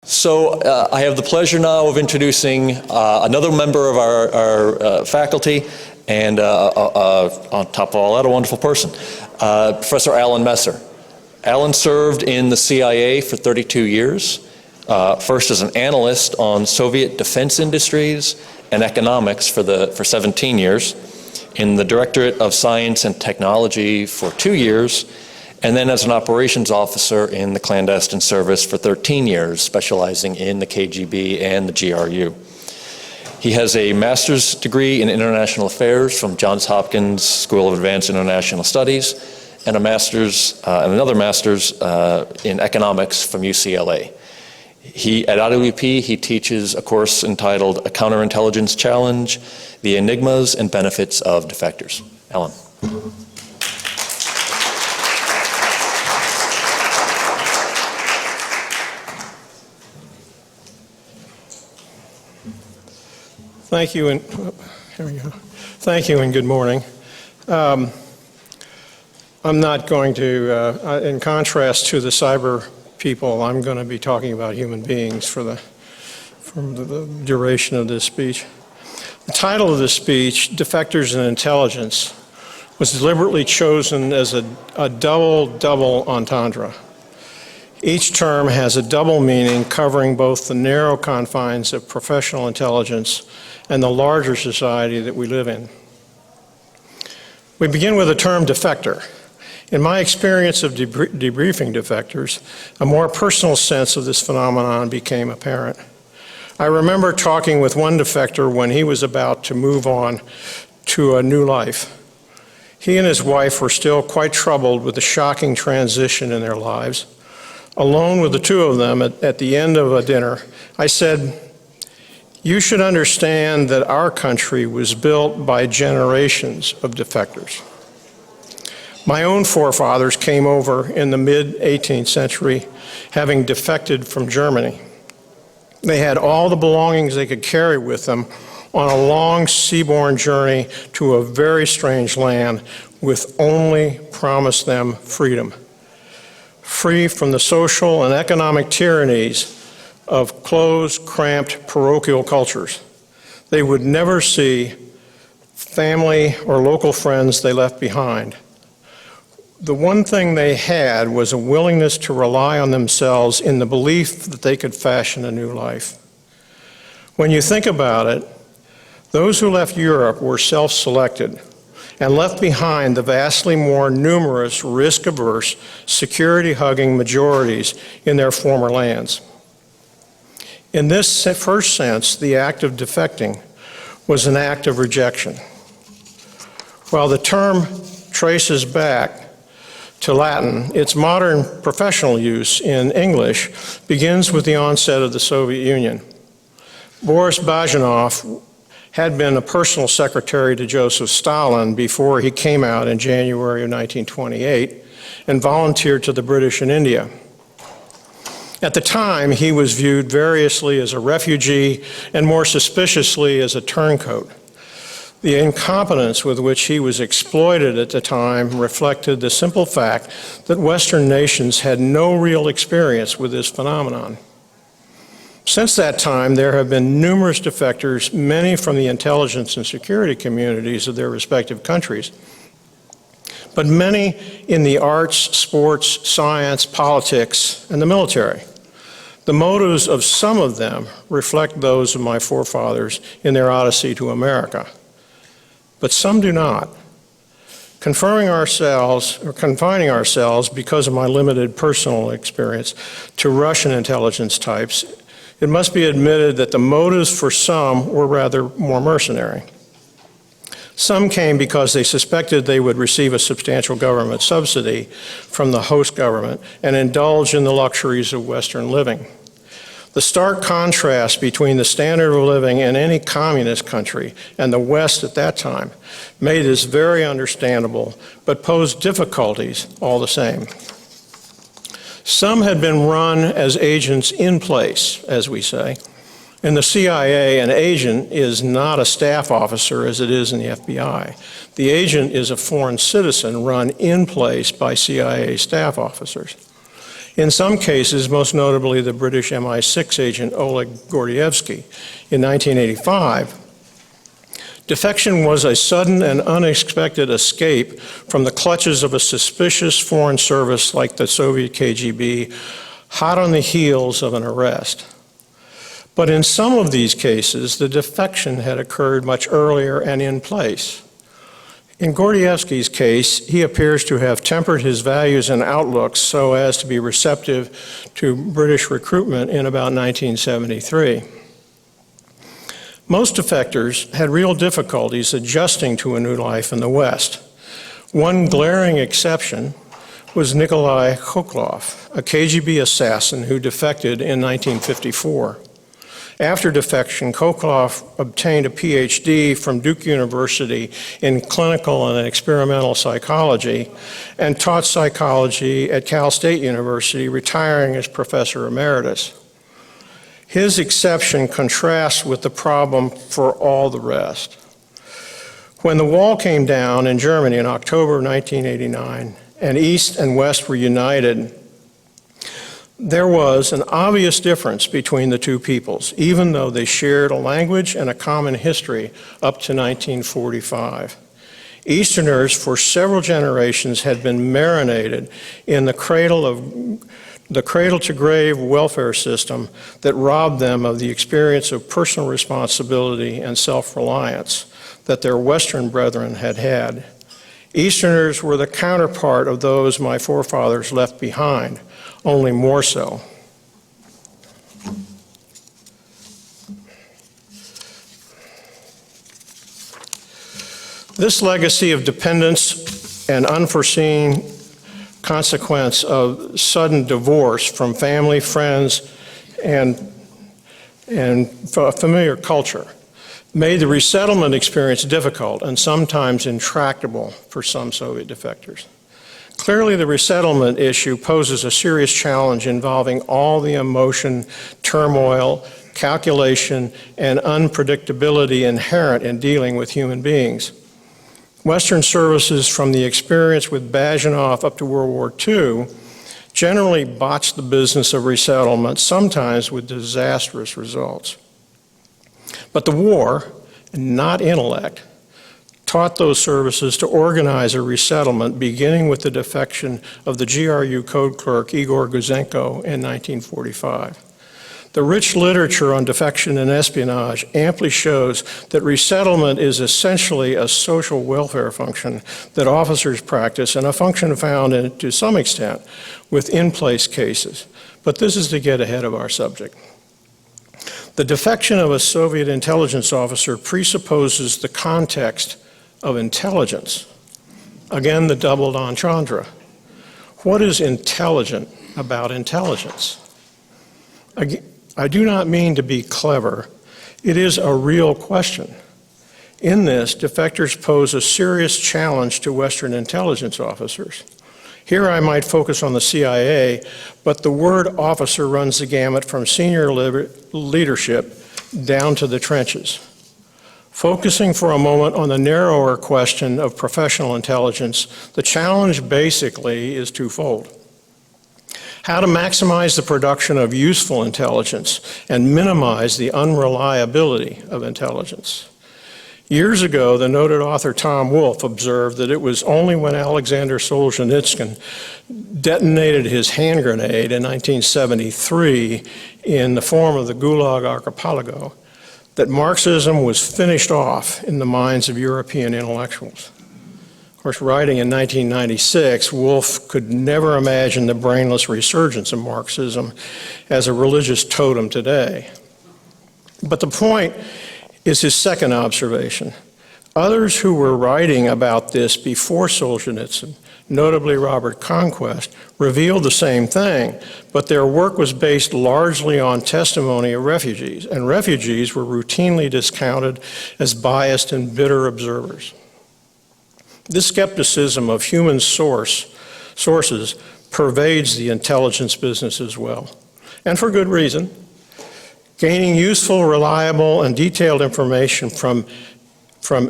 So I have the pleasure now of introducing another member of our faculty, and on top of all that, a wonderful person, Professor Alan Messer. Alan served in the CIA for 32 years, first as an analyst on Soviet defense industries and economics for 17 years, in the Directorate of Science and Technology for 2 years, and then as an operations officer in the clandestine service for 13 years, specializing in the KGB and the GRU. He has a master's degree in international affairs from Johns Hopkins School of Advanced International Studies, and another master's in economics from UCLA. At IWP, he teaches a course entitled A Counterintelligence Challenge, the Enigmas and Benefits of Defectors. Alan. Thank you, and here we go. Thank you, and good morning. I'm not going to, in contrast to the cyber people, I'm going to be talking about human beings for the duration of this speech. The title of this speech, Defectors and Intelligence, was deliberately chosen as a double entendre. Each term has a double meaning covering both the narrow confines of professional intelligence and the larger society that we live in. We begin with the term defector. In my experience of debriefing defectors, a more personal sense of this phenomenon became apparent. I remember talking with one defector when he was about to move on to a new life. He and his wife were still quite troubled with the shocking transition in their lives. Alone with the two of them at the end of a dinner, I said, "You should understand that our country was built by generations of defectors. My own forefathers came over in the mid-18th century, having defected from Germany. They had all the belongings they could carry with them on a long seaborne journey to a very strange land with only promised them freedom. Free from the social and economic tyrannies of closed, cramped, parochial cultures. They would never see family or local friends they left behind. The one thing they had was a willingness to rely on themselves in the belief that they could fashion a new life. When you think about it, those who left Europe were self-selected and left behind the vastly more numerous, risk-averse, security-hugging majorities in their former lands. In this first sense, the act of defecting was an act of rejection. While the term traces back to Latin, its modern professional use in English begins with the onset of the Soviet Union. Boris Bajanov had been a personal secretary to Joseph Stalin before he came out in January of 1928 and volunteered to the British in India. At the time, he was viewed variously as a refugee and more suspiciously as a turncoat. The incompetence with which he was exploited at the time reflected the simple fact that Western nations had no real experience with this phenomenon. Since that time, there have been numerous defectors, many from the intelligence and security communities of their respective countries, but many in the arts, sports, science, politics, and the military. The motives of some of them reflect those of my forefathers in their odyssey to America, but some do not. Confining ourselves, because of my limited personal experience, to Russian intelligence types, it must be admitted that the motives for some were rather more mercenary. Some came because they suspected they would receive a substantial government subsidy from the host government and indulge in the luxuries of Western living. The stark contrast between the standard of living in any communist country and the West at that time made this very understandable, but posed difficulties all the same. Some had been run as agents in place, as we say. In the CIA, an agent is not a staff officer as it is in the FBI. The agent is a foreign citizen run in place by CIA staff officers. In some cases, most notably the British MI6 agent Oleg Gordievsky in 1985, defection was a sudden and unexpected escape from the clutches of a suspicious foreign service like the Soviet KGB, hot on the heels of an arrest. But in some of these cases, the defection had occurred much earlier and in place. In Gordievsky's case, he appears to have tempered his values and outlooks so as to be receptive to British recruitment in about 1973. Most defectors had real difficulties adjusting to a new life in the West. One glaring exception was Nikolai Khoklov, a KGB assassin who defected in 1954. After defection, Khoklov obtained a PhD from Duke University in clinical and experimental psychology and taught psychology at Cal State University, retiring as professor emeritus. His exception contrasts with the problem for all the rest. When the wall came down in Germany in October 1989 and East and West were united, there was an obvious difference between the two peoples, even though they shared a language and a common history up to 1945. Easterners for several generations had been marinated in the cradle-to-grave welfare system that robbed them of the experience of personal responsibility and self-reliance that their Western brethren had had. Easterners were the counterpart of those my forefathers left behind, only more so. This legacy of dependence and unforeseen consequence of sudden divorce from family, friends, and familiar culture made the resettlement experience difficult and sometimes intractable for some Soviet defectors. Clearly, the resettlement issue poses a serious challenge involving all the emotion, turmoil, calculation, and unpredictability inherent in dealing with human beings. Western services, from the experience with Bazhenov up to World War II, generally botched the business of resettlement, sometimes with disastrous results. But the war, not intellect, taught those services to organize a resettlement, beginning with the defection of the GRU code clerk Igor Nosenko in 1945. The rich literature on defection and espionage amply shows that resettlement is essentially a social welfare function that officers practice, and a function found to some extent with in-place cases. But this is to get ahead of our subject. The defection of a Soviet intelligence officer presupposes the context of intelligence. Again, the double entendre. What is intelligent about intelligence? I do not mean to be clever. It is a real question. In this, defectors pose a serious challenge to Western intelligence officers. Here I might focus on the CIA, but the word officer runs the gamut from senior leadership down to the trenches. Focusing for a moment on the narrower question of professional intelligence, the challenge basically is twofold. How to maximize the production of useful intelligence and minimize the unreliability of intelligence. Years ago, the noted author Tom Wolfe observed that it was only when Alexander Solzhenitsyn detonated his hand grenade in 1973 in the form of the Gulag Archipelago that Marxism was finished off in the minds of European intellectuals. Of course, writing in 1996, Wolfe could never imagine the brainless resurgence of Marxism as a religious totem today. But the point is his second observation. Others who were writing about this before Solzhenitsyn, notably Robert Conquest, revealed the same thing, but their work was based largely on testimony of refugees, and refugees were routinely discounted as biased and bitter observers. This skepticism of human sources pervades the intelligence business as well, and for good reason. Gaining useful, reliable, and detailed information from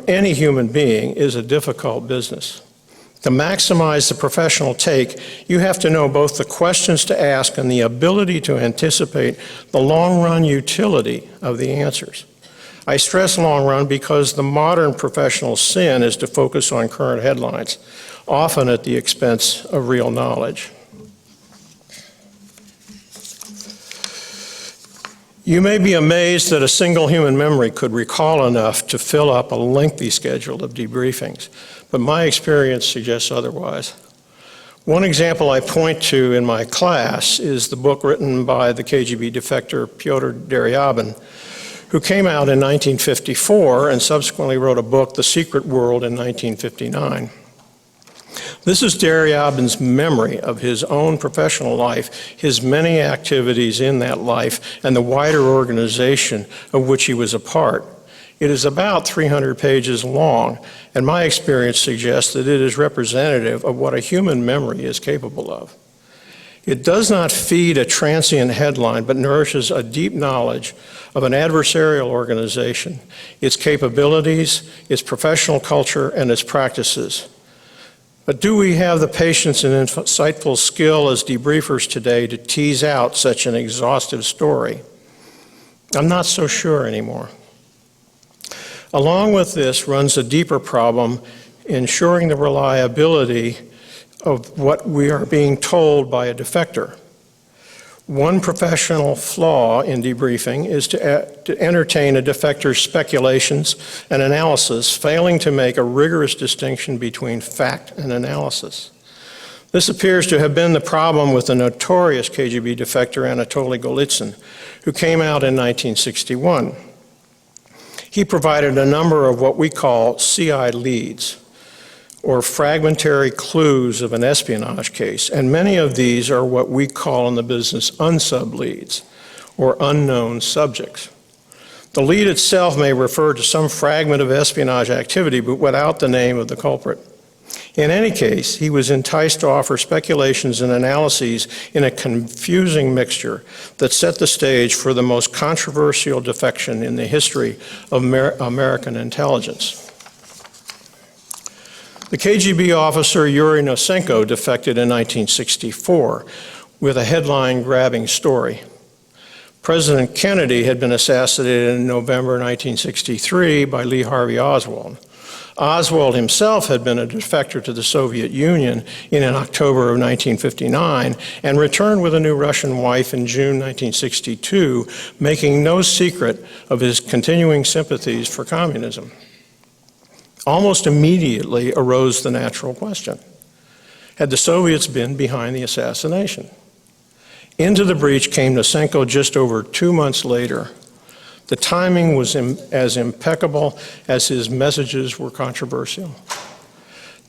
any human being is a difficult business. To maximize the professional take, you have to know both the questions to ask and the ability to anticipate the long-run utility of the answers. I stress long run because the modern professional sin is to focus on current headlines, often at the expense of real knowledge. You may be amazed that a single human memory could recall enough to fill up a lengthy schedule of debriefings, but my experience suggests otherwise. One example I point to in my class is the book written by the KGB defector Pyotr Deryabin, who came out in 1954 and subsequently wrote a book, The Secret World, in 1959. This is Deryabin's memory of his own professional life, his many activities in that life, and the wider organization of which he was a part. It is about 300 pages long, and my experience suggests that it is representative of what a human memory is capable of. It does not feed a transient headline, but nourishes a deep knowledge of an adversarial organization, its capabilities, its professional culture, and its practices. But do we have the patience and insightful skill as debriefers today to tease out such an exhaustive story? I'm not so sure anymore. Along with this runs a deeper problem, ensuring the reliability of what we are being told by a defector. One professional flaw in debriefing is to entertain a defector's speculations and analysis, failing to make a rigorous distinction between fact and analysis. This appears to have been the problem with the notorious KGB defector Anatoly Golitsyn, who came out in 1961. He provided a number of what we call CI leads, or fragmentary clues of an espionage case, and many of these are what we call in the business unsub leads, or unknown subjects. The lead itself may refer to some fragment of espionage activity, but without the name of the culprit. In any case, he was enticed to offer speculations and analyses in a confusing mixture that set the stage for the most controversial defection in the history of American intelligence. The KGB officer Yuri Nosenko defected in 1964 with a headline-grabbing story. President Kennedy had been assassinated in November 1963 by Lee Harvey Oswald. Oswald himself had been a defector to the Soviet Union in October of 1959 and returned with a new Russian wife in June 1962, making no secret of his continuing sympathies for communism. Almost immediately arose the natural question: had the Soviets been behind the assassination? Into the breach came Nosenko just over 2 months later. The timing was as impeccable as his messages were controversial.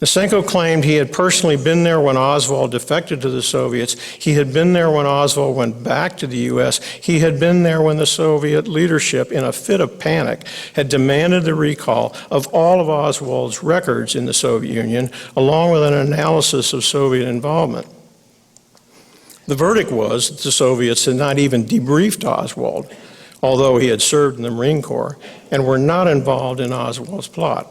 Nosenko claimed he had personally been there when Oswald defected to the Soviets. He had been there when Oswald went back to the U.S. He had been there when the Soviet leadership, in a fit of panic, had demanded the recall of all of Oswald's records in the Soviet Union, along with an analysis of Soviet involvement. The verdict was that the Soviets had not even debriefed Oswald, although he had served in the Marine Corps, and were not involved in Oswald's plot.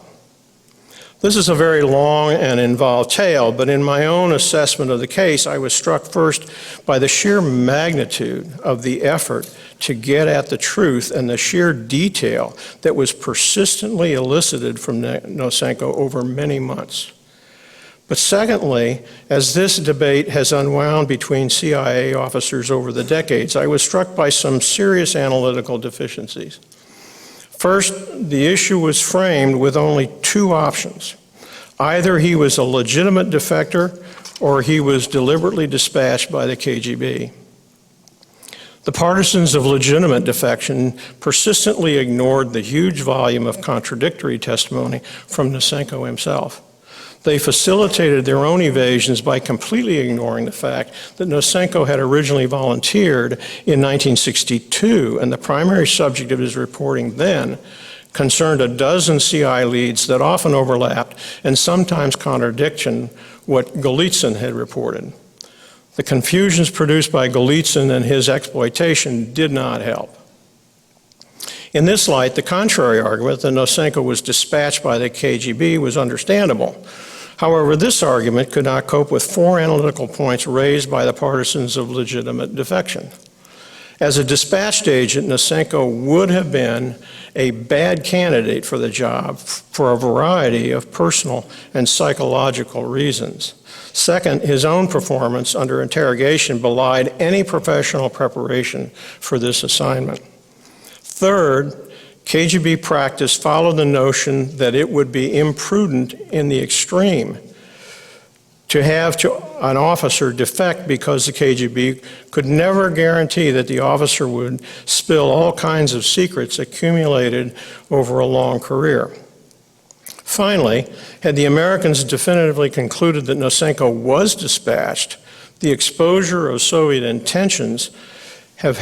This is a very long and involved tale, but in my own assessment of the case, I was struck first by the sheer magnitude of the effort to get at the truth and the sheer detail that was persistently elicited from Nosenko over many months. But secondly, as this debate has unwound between CIA officers over the decades, I was struck by some serious analytical deficiencies. First, the issue was framed with only two options. Either he was a legitimate defector or he was deliberately dispatched by the KGB. The partisans of legitimate defection persistently ignored the huge volume of contradictory testimony from Nosenko himself. They facilitated their own evasions by completely ignoring the fact that Nosenko had originally volunteered in 1962, and the primary subject of his reporting then concerned a dozen CI leads that often overlapped and sometimes contradicted what Golitsyn had reported. The confusions produced by Golitsyn and his exploitation did not help. In this light, the contrary argument that Nosenko was dispatched by the KGB was understandable. However, this argument could not cope with 4 analytical points raised by the partisans of legitimate defection. As a dispatched agent, Nosenko would have been a bad candidate for the job for a variety of personal and psychological reasons. Second, his own performance under interrogation belied any professional preparation for this assignment. Third, KGB practice followed the notion that it would be imprudent in the extreme to have an officer defect because the KGB could never guarantee that the officer would spill all kinds of secrets accumulated over a long career. Finally, had the Americans definitively concluded that Nosenko was dispatched, the exposure of Soviet intentions could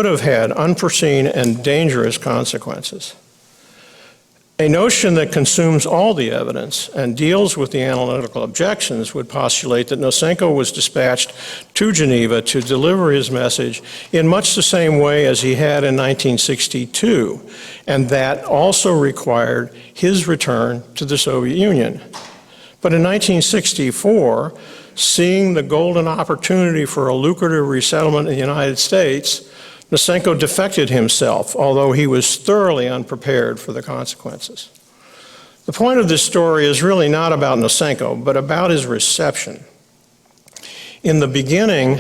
have had unforeseen and dangerous consequences. A notion that consumes all the evidence and deals with the analytical objections would postulate that Nosenko was dispatched to Geneva to deliver his message in much the same way as he had in 1962, and that also required his return to the Soviet Union. But in 1964, seeing the golden opportunity for a lucrative resettlement in the United States, Nosenko defected himself, although he was thoroughly unprepared for the consequences. The point of this story is really not about Nosenko, but about his reception. In the beginning,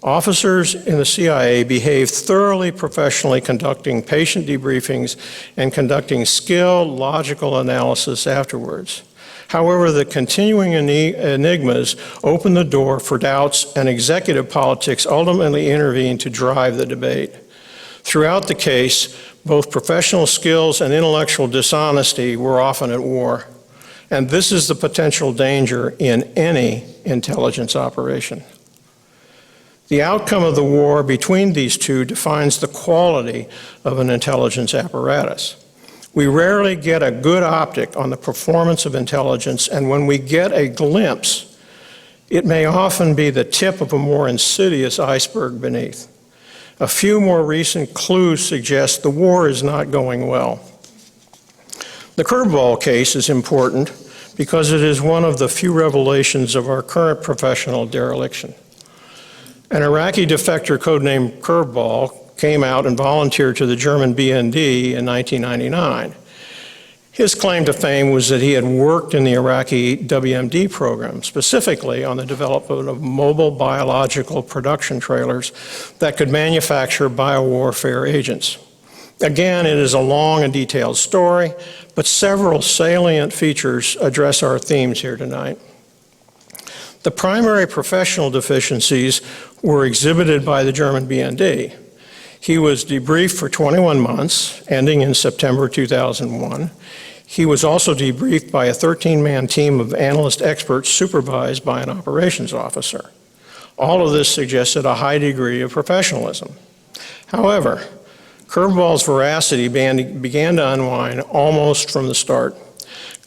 officers in the CIA behaved thoroughly professionally, conducting patient debriefings and conducting skilled, logical analysis afterwards. However, the continuing enigmas opened the door for doubts, and executive politics ultimately intervened to drive the debate. Throughout the case, both professional skills and intellectual dishonesty were often at war, and this is the potential danger in any intelligence operation. The outcome of the war between these two defines the quality of an intelligence apparatus. We rarely get a good optic on the performance of intelligence, and when we get a glimpse, it may often be the tip of a more insidious iceberg beneath. A few more recent clues suggest the war is not going well. The Curveball case is important because it is one of the few revelations of our current professional dereliction. An Iraqi defector codenamed Curveball came out and volunteered to the German BND in 1999. His claim to fame was that he had worked in the Iraqi WMD program, specifically on the development of mobile biological production trailers that could manufacture biowarfare agents. Again, it is a long and detailed story, but several salient features address our themes here tonight. The primary professional deficiencies were exhibited by the German BND. He was debriefed for 21 months, ending in September 2001. He was also debriefed by a 13-man team of analyst experts supervised by an operations officer. All of this suggested a high degree of professionalism. However, Curveball's veracity began to unwind almost from the start.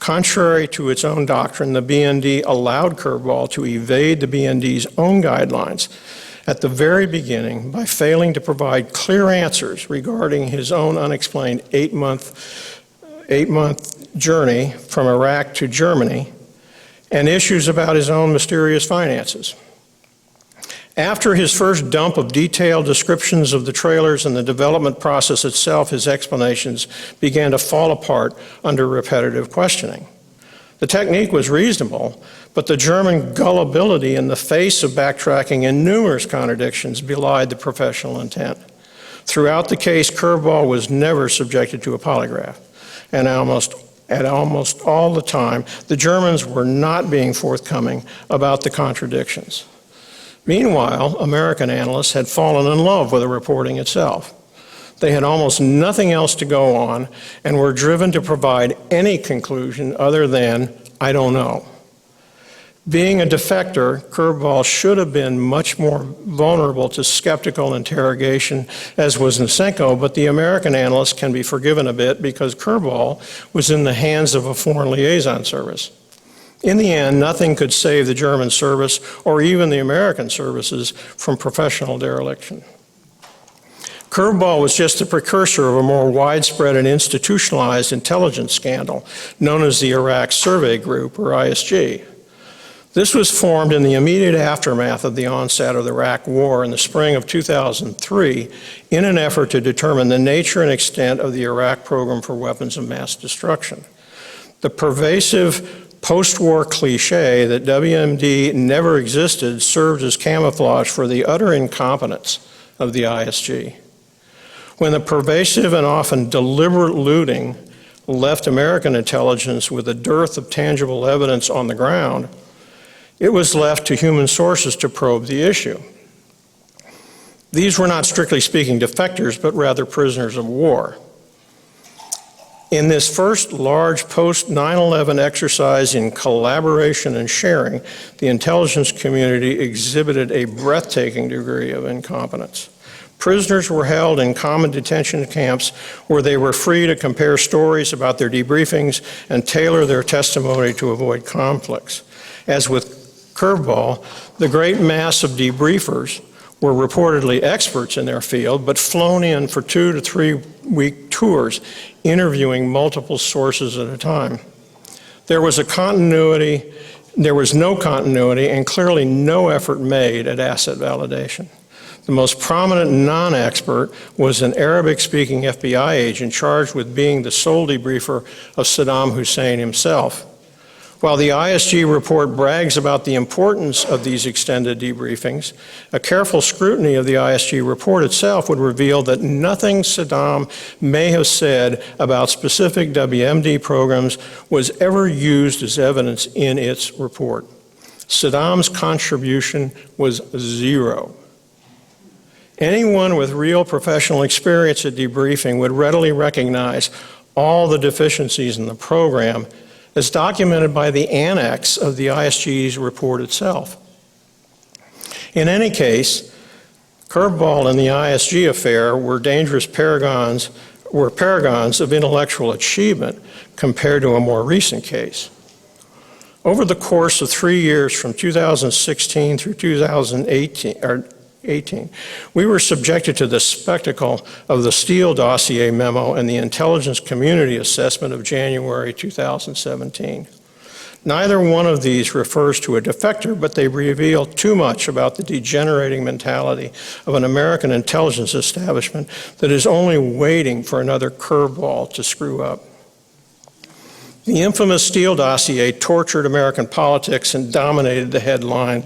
Contrary to its own doctrine, the BND allowed Curveball to evade the BND's own guidelines at the very beginning by failing to provide clear answers regarding his own unexplained eight-month journey from Iraq to Germany and issues about his own mysterious finances. After his first dump of detailed descriptions of the trailers and the development process itself, his explanations began to fall apart under repetitive questioning. The technique was reasonable, but the German gullibility in the face of backtracking and numerous contradictions belied the professional intent. Throughout the case, Curveball was never subjected to a polygraph, and almost all the time, the Germans were not being forthcoming about the contradictions. Meanwhile, American analysts had fallen in love with the reporting itself. They had almost nothing else to go on and were driven to provide any conclusion other than, I don't know. Being a defector, Curveball should have been much more vulnerable to skeptical interrogation, as was Nosenko, but the American analysts can be forgiven a bit because Curveball was in the hands of a foreign liaison service. In the end, nothing could save the German service or even the American services from professional dereliction. Curveball was just the precursor of a more widespread and institutionalized intelligence scandal known as the Iraq Survey Group, or ISG. This was formed in the immediate aftermath of the onset of the Iraq War in the spring of 2003 in an effort to determine the nature and extent of the Iraq program for weapons of mass destruction. The pervasive post-war cliche that WMD never existed served as camouflage for the utter incompetence of the ISG. When the pervasive and often deliberate looting left American intelligence with a dearth of tangible evidence on the ground, it was left to human sources to probe the issue. These were not strictly speaking defectors, but rather prisoners of war. In this first large post-9/11 exercise in collaboration and sharing, the intelligence community exhibited a breathtaking degree of incompetence. Prisoners were held in common detention camps where they were free to compare stories about their debriefings and tailor their testimony to avoid conflicts. As with Curveball, the great mass of debriefers were reportedly experts in their field, but flown in for 2 to 3 week tours, interviewing multiple sources at a time. There was no continuity and clearly no effort made at asset validation. The most prominent non-expert was an Arabic-speaking FBI agent charged with being the sole debriefer of Saddam Hussein himself. While the ISG report brags about the importance of these extended debriefings, a careful scrutiny of the ISG report itself would reveal that nothing Saddam may have said about specific WMD programs was ever used as evidence in its report. Saddam's contribution was zero. Anyone with real professional experience at debriefing would readily recognize all the deficiencies in the program as documented by the annex of the ISG's report itself. In any case, Curveball and the ISG affair were paragons of intellectual achievement compared to a more recent case. Over the course of 3 years from 2016 through 2018, we were subjected to the spectacle of the Steele dossier memo and the intelligence community assessment of January 2017. Neither one of these refers to a defector, but they reveal too much about the degenerating mentality of an American intelligence establishment that is only waiting for another curveball to screw up. The infamous Steele dossier tortured American politics and dominated the headline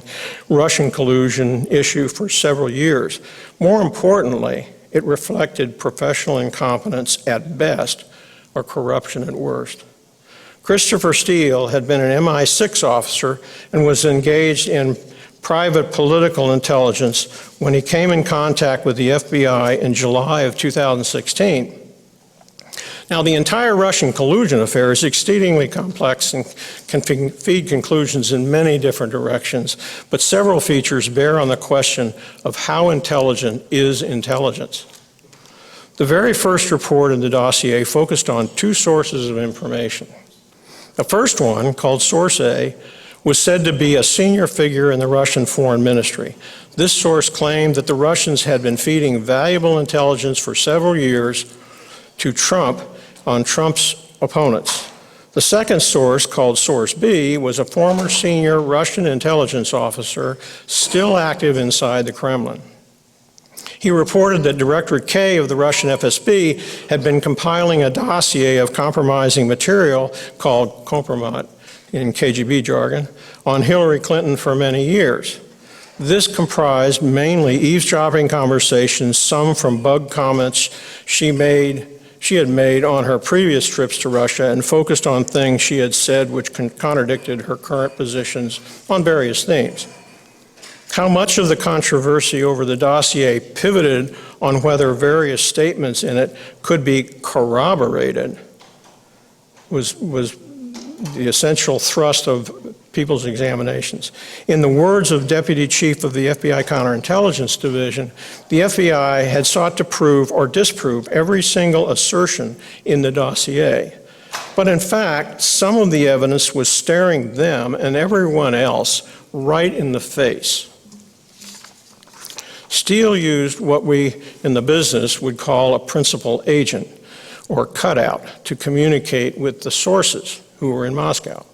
Russian collusion issue for several years. More importantly, it reflected professional incompetence at best or corruption at worst. Christopher Steele had been an MI6 officer and was engaged in private political intelligence when he came in contact with the FBI in July of 2016. Now, the entire Russian collusion affair is exceedingly complex and can feed conclusions in many different directions, but several features bear on the question of how intelligent is intelligence. The very first report in the dossier focused on 2 sources of information. The first one, called Source A, was said to be a senior figure in the Russian Foreign Ministry. This source claimed that the Russians had been feeding valuable intelligence for several years to Trump on Trump's opponents. The second source, called Source B, was a former senior Russian intelligence officer still active inside the Kremlin. He reported that Directorate K of the Russian FSB had been compiling a dossier of compromising material called kompromat in KGB jargon on Hillary Clinton for many years. This comprised mainly eavesdropping conversations, some from bug comments she had made on her previous trips to Russia, and focused on things she had said which contradicted her current positions on various themes. How much of the controversy over the dossier pivoted on whether various statements in it could be corroborated was the essential thrust of people's examinations. In the words of Deputy Chief of the FBI Counterintelligence Division, the FBI had sought to prove or disprove every single assertion in the dossier. But in fact, some of the evidence was staring them and everyone else right in the face. Steele used what we in the business would call a principal agent, or cutout, to communicate with the sources who were in Moscow.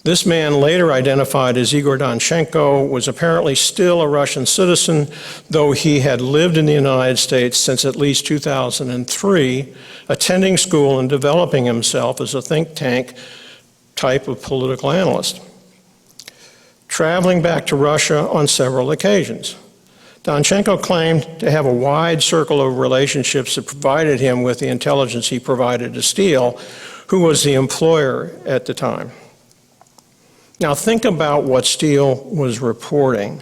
This man, later identified as Igor Donchenko, was apparently still a Russian citizen, though he had lived in the United States since at least 2003, attending school and developing himself as a think tank type of political analyst, traveling back to Russia on several occasions. Donchenko claimed to have a wide circle of relationships that provided him with the intelligence he provided to Steele, who was the employer at the time. Now think about what Steele was reporting.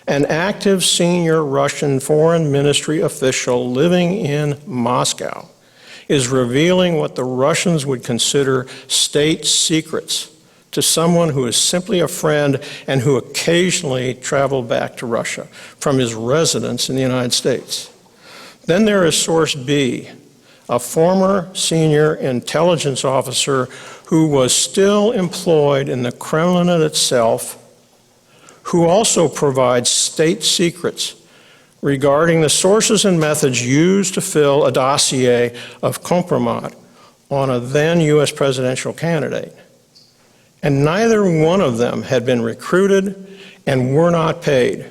An active senior Russian foreign ministry official living in Moscow is revealing what the Russians would consider state secrets to someone who is simply a friend and who occasionally traveled back to Russia from his residence in the United States. Then there is source B, a former senior intelligence officer who was still employed in the Kremlin itself, who also provides state secrets regarding the sources and methods used to fill a dossier of compromise on a then U.S. presidential candidate. And neither one of them had been recruited and were not paid.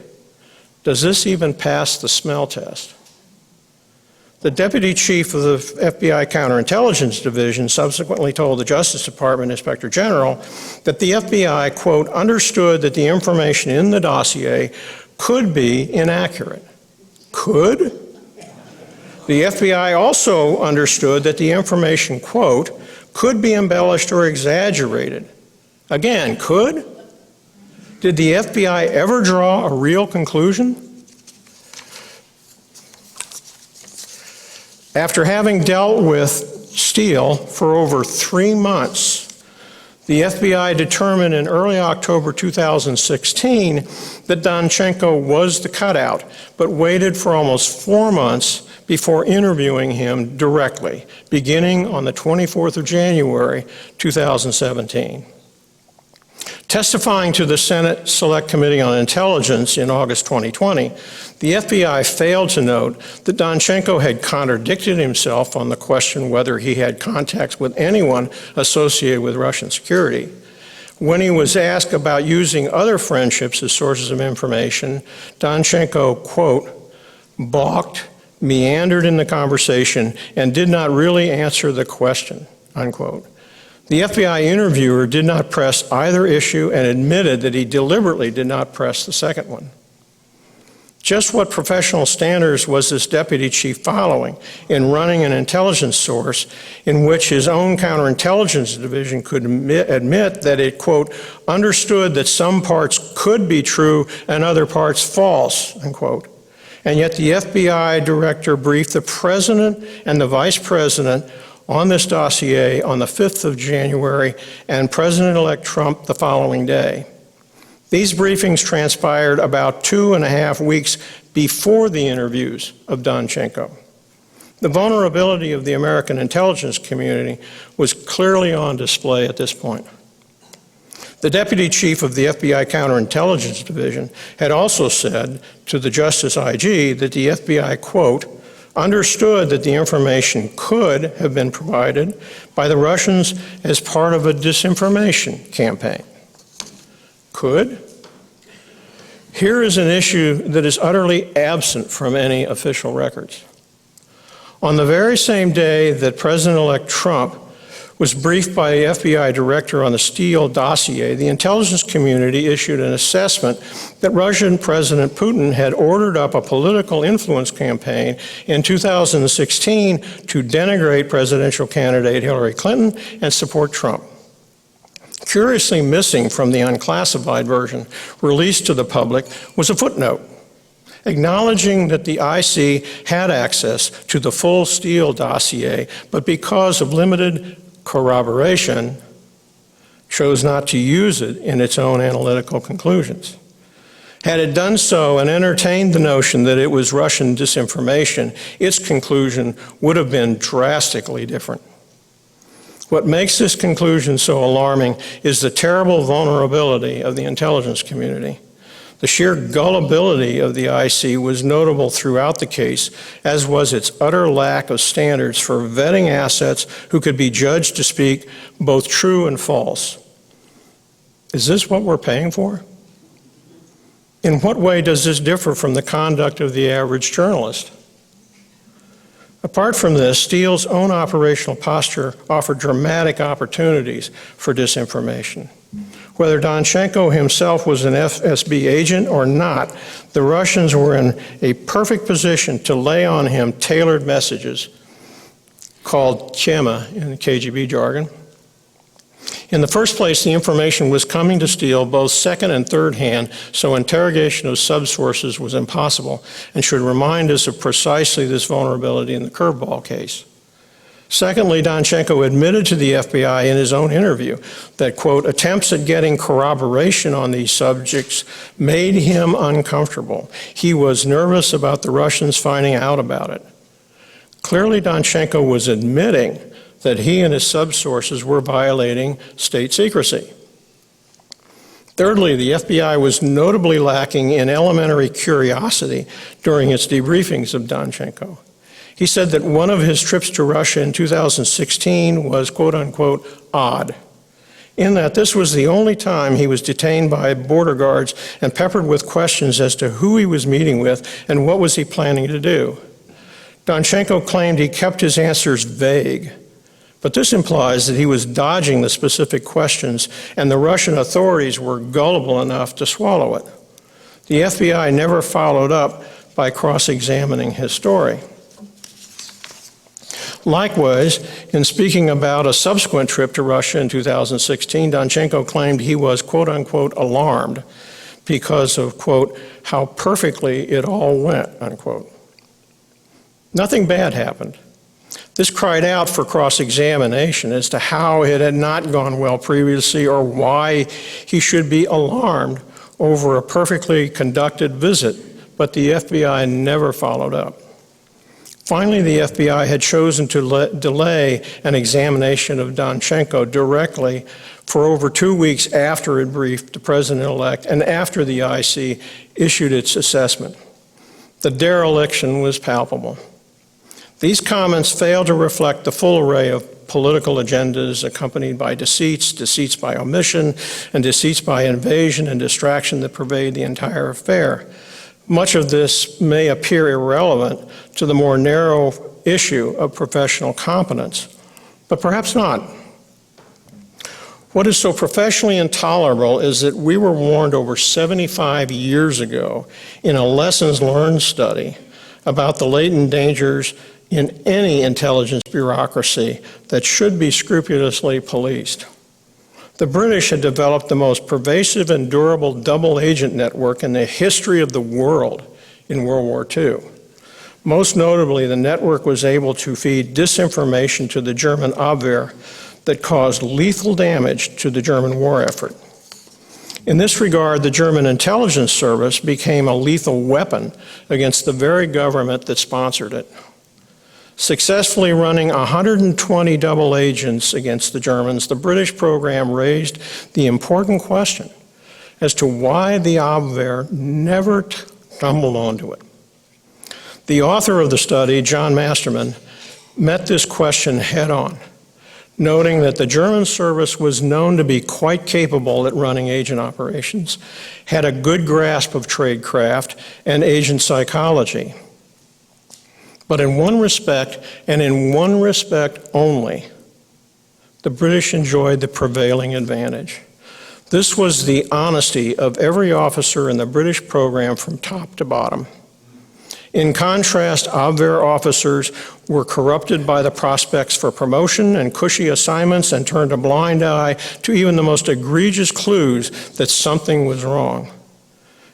Does this even pass the smell test? The deputy chief of the FBI Counterintelligence Division subsequently told the Justice Department Inspector General that the FBI, quote, understood that the information in the dossier could be inaccurate. Could? The FBI also understood that the information, quote, could be embellished or exaggerated. Again, could? Did the FBI ever draw a real conclusion? After having dealt with Steele for over 3 months, the FBI determined in early October 2016 that Donchenko was the cutout, but waited for almost 4 months before interviewing him directly, beginning on the 24th of January 2017. Testifying to the Senate Select Committee on Intelligence in August 2020, the FBI failed to note that Donchenko had contradicted himself on the question whether he had contacts with anyone associated with Russian security. When he was asked about using other friendships as sources of information, Donchenko, quote, balked, meandered in the conversation, and did not really answer the question, unquote. The FBI interviewer did not press either issue and admitted that he deliberately did not press the second one. Just what professional standards was this deputy chief following in running an intelligence source in which his own counterintelligence division could admit that it, quote, understood that some parts could be true and other parts false, unquote. And yet the FBI director briefed the president and the vice president on this dossier on the 5th of January and President-elect Trump the following day. These briefings transpired about 2.5 weeks before the interviews of Donchenko. The vulnerability of the American intelligence community was clearly on display at this point. The deputy chief of the FBI Counterintelligence Division had also said to the Justice IG that the FBI, quote, understood that the information could have been provided by the Russians as part of a disinformation campaign. Could? Here is an issue that is utterly absent from any official records. On the very same day that President-elect Trump was briefed by the FBI director on the Steele dossier, the intelligence community issued an assessment that Russian President Putin had ordered up a political influence campaign in 2016 to denigrate presidential candidate Hillary Clinton and support Trump. Curiously missing from the unclassified version released to the public was a footnote acknowledging that the IC had access to the full Steele dossier, but because of limited corroboration, chose not to use it in its own analytical conclusions. Had it done so and entertained the notion that it was Russian disinformation, its conclusion would have been drastically different. What makes this conclusion so alarming is the terrible vulnerability of the intelligence community. The sheer gullibility of the IC was notable throughout the case, as was its utter lack of standards for vetting assets who could be judged to speak both true and false. Is this what we're paying for? In what way does this differ from the conduct of the average journalist? Apart from this, Steele's own operational posture offered dramatic opportunities for disinformation. Whether Nosenko himself was an FSB agent or not, the Russians were in a perfect position to lay on him tailored messages, called chema in the KGB jargon. In the first place, the information was coming to Steele both second and third hand, so interrogation of subsources was impossible and should remind us of precisely this vulnerability in the Curveball case. Secondly, Nosenko admitted to the FBI in his own interview that, quote, attempts at getting corroboration on these subjects made him uncomfortable. He was nervous about the Russians finding out about it. Clearly, Nosenko was admitting that he and his subsources were violating state secrecy. Thirdly, the FBI was notably lacking in elementary curiosity during its debriefings of Nosenko. He said that one of his trips to Russia in 2016 was, quote unquote, odd, in that this was the only time he was detained by border guards and peppered with questions as to who he was meeting with and what was he planning to do. Nosenko claimed he kept his answers vague, but this implies that he was dodging the specific questions and the Russian authorities were gullible enough to swallow it. The FBI never followed up by cross-examining his story. Likewise, in speaking about a subsequent trip to Russia in 2016, Nosenko claimed he was, quote unquote, alarmed because of, quote, how perfectly it all went, unquote. Nothing bad happened. This cried out for cross-examination as to how it had not gone well previously or why he should be alarmed over a perfectly conducted visit, but the FBI never followed up. Finally, the FBI had chosen to delay an examination of Nosenko directly for over 2 weeks after it briefed the president-elect and after the IC issued its assessment. The dereliction was palpable. These comments fail to reflect the full array of political agendas accompanied by deceits, deceits by omission, and deceits by invasion and distraction that pervade the entire affair. Much of this may appear irrelevant to the more narrow issue of professional competence, but perhaps not. What is so professionally intolerable is that we were warned over 75 years ago in a lessons learned study about the latent dangers in any intelligence bureaucracy that should be scrupulously policed. The British had developed the most pervasive and durable double agent network in the history of the world in World War II. Most notably, the network was able to feed disinformation to the German Abwehr that caused lethal damage to the German war effort. In this regard, the German intelligence service became a lethal weapon against the very government that sponsored it. Successfully running 120 double agents against the Germans, the British program raised the important question as to why the Abwehr never stumbled onto it. The author of the study, John Masterman, met this question head on, noting that the German service was known to be quite capable at running agent operations, had a good grasp of tradecraft and agent psychology. But in one respect, and in one respect only, the British enjoyed the prevailing advantage. This was the honesty of every officer in the British program from top to bottom. In contrast, Abwehr officers were corrupted by the prospects for promotion and cushy assignments and turned a blind eye to even the most egregious clues that something was wrong.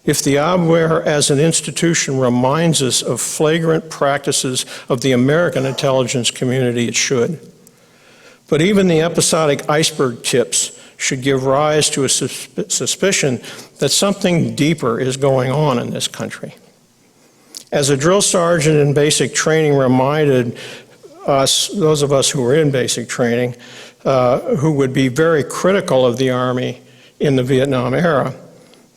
If the Abwehr as an institution reminds us of flagrant practices of the American intelligence community, it should. But even the episodic iceberg tips should give rise to a suspicion that something deeper is going on in this country. As a drill sergeant in basic training reminded us, those of us who were in basic training, who would be very critical of the Army in the Vietnam era,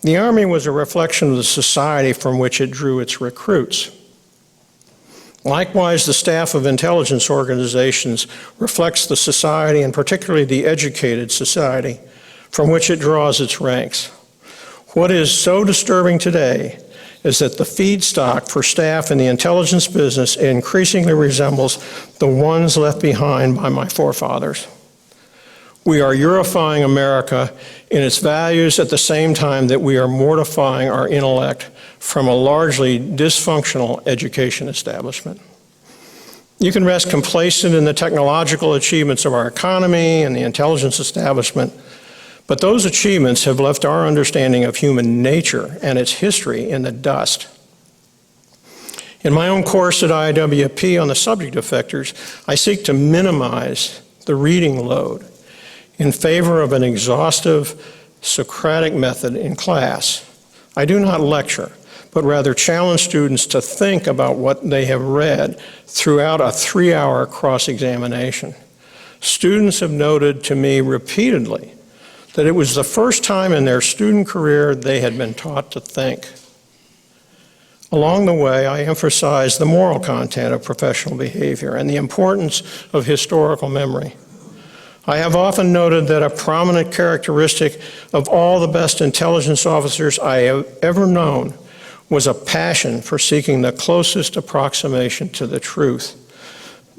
The Army was a reflection of the society from which it drew its recruits. Likewise, the staff of intelligence organizations reflects the society, and particularly the educated society, from which it draws its ranks. What is so disturbing today is that the feedstock for staff in the intelligence business increasingly resembles the ones left behind by my forefathers. We are Eurofying America in its values at the same time that we are mortifying our intellect from a largely dysfunctional education establishment. You can rest complacent in the technological achievements of our economy and the intelligence establishment, but those achievements have left our understanding of human nature and its history in the dust. In my own course at IWP on the subject of defectors, I seek to minimize the reading load in favor of an exhaustive Socratic method in class. I do not lecture, but rather challenge students to think about what they have read throughout a 3-hour cross-examination. Students have noted to me repeatedly that it was the first time in their student career they had been taught to think. Along the way, I emphasized the moral content of professional behavior and the importance of historical memory. I have often noted that a prominent characteristic of all the best intelligence officers I have ever known was a passion for seeking the closest approximation to the truth.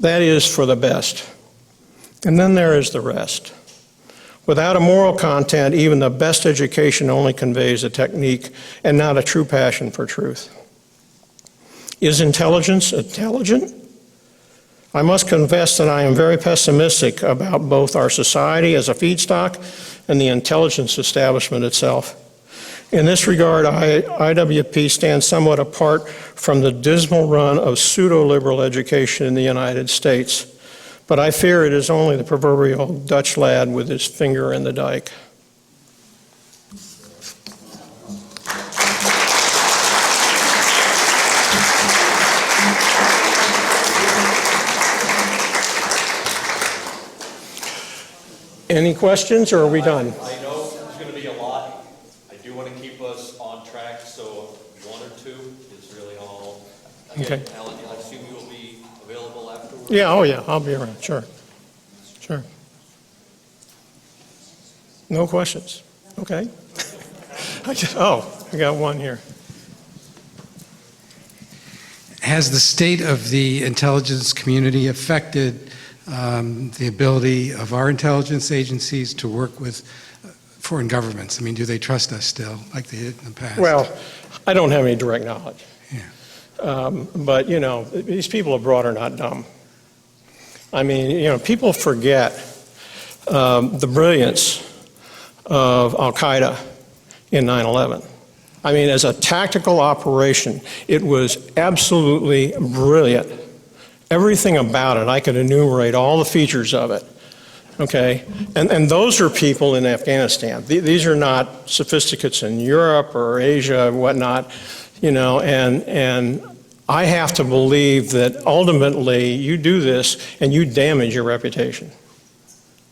That is, for the best. And then there is the rest. Without a moral content, even the best education only conveys a technique and not a true passion for truth. Is intelligence intelligent? I must confess that I am very pessimistic about both our society as a feedstock and the intelligence establishment itself. In this regard, IWP stands somewhat apart from the dismal run of pseudo-liberal education in the United States, but I fear it is only the proverbial Dutch lad with his finger in the dike. Any questions, or are we done? I know there's going to be a lot. I do want to keep us on track, so 1 or 2 is really all. Again, Okay. Alan, I assume you will be available afterwards? Yeah, oh yeah, I'll be around, sure. Sure. No questions? Okay. I got one here. Has the state of the intelligence community affected the ability of our intelligence agencies to work with foreign governments? I mean, do they trust us still, like they did in the past? Well, I don't have any direct knowledge. Yeah. But, you know, these people abroad are not dumb. I mean, you know, people forget the brilliance of Al-Qaeda in 9/11. I mean, as a tactical operation, it was absolutely brilliant. Everything about it, I could enumerate all the features of it, okay? And those are people in Afghanistan. These are not sophisticates in Europe or Asia or whatnot, you know, and I have to believe that ultimately you do this and you damage your reputation.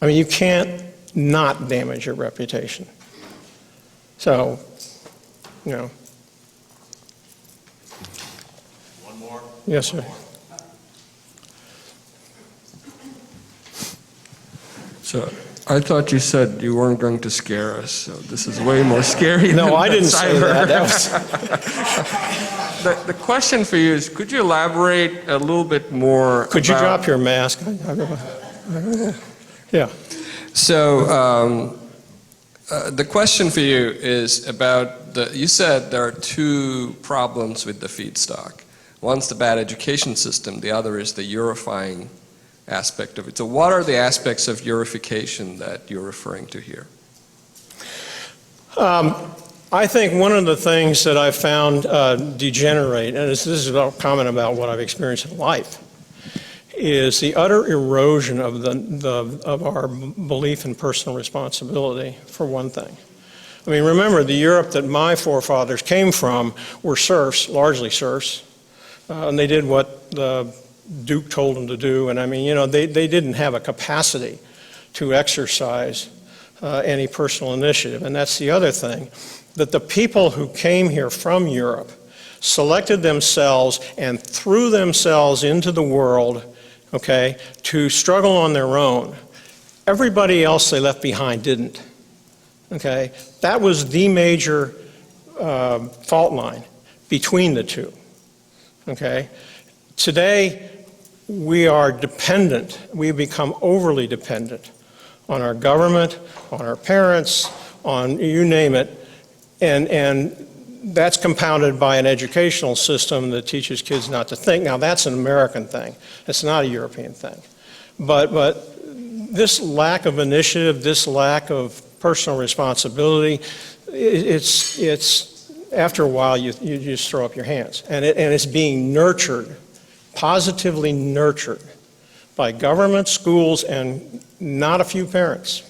I mean, you can't not damage your reputation. So, you know. One more? Yes, sir. So I thought you said you weren't going to scare us, so this is way more scary than No, I didn't cyber. say that. That was, The question for you is, could you elaborate a little bit more could you about- drop your mask? Yeah. So the question for you is about you said there are 2 problems with the feedstock. One's the bad education system, the other is the Eurofying aspect of it. So what are the aspects of Eurification that you're referring to here? I think one of the things that I found degenerate, and this is a comment about what I've experienced in life, is the utter erosion of our belief in personal responsibility, for one thing. I mean, remember, the Europe that my forefathers came from were serfs, largely serfs, and they did what the Duke told them to do, and I mean, you know, they didn't have a capacity to exercise any personal initiative, and that's the other thing. that the people who came here from Europe selected themselves and threw themselves into the world, okay, to struggle on their own. Everybody else they left behind didn't. Okay? That was the major fault line between the two. Okay? Today, we are dependent. We've become overly dependent on our government, on our parents, on you name it, and that's compounded by an educational system that teaches kids not to think. Now, that's an American thing. It's not a European thing. But this lack of initiative, this lack of personal responsibility, it's after a while you just throw up your hands. And it's being nurtured, positively nurtured by government, schools, and not a few parents.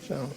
So.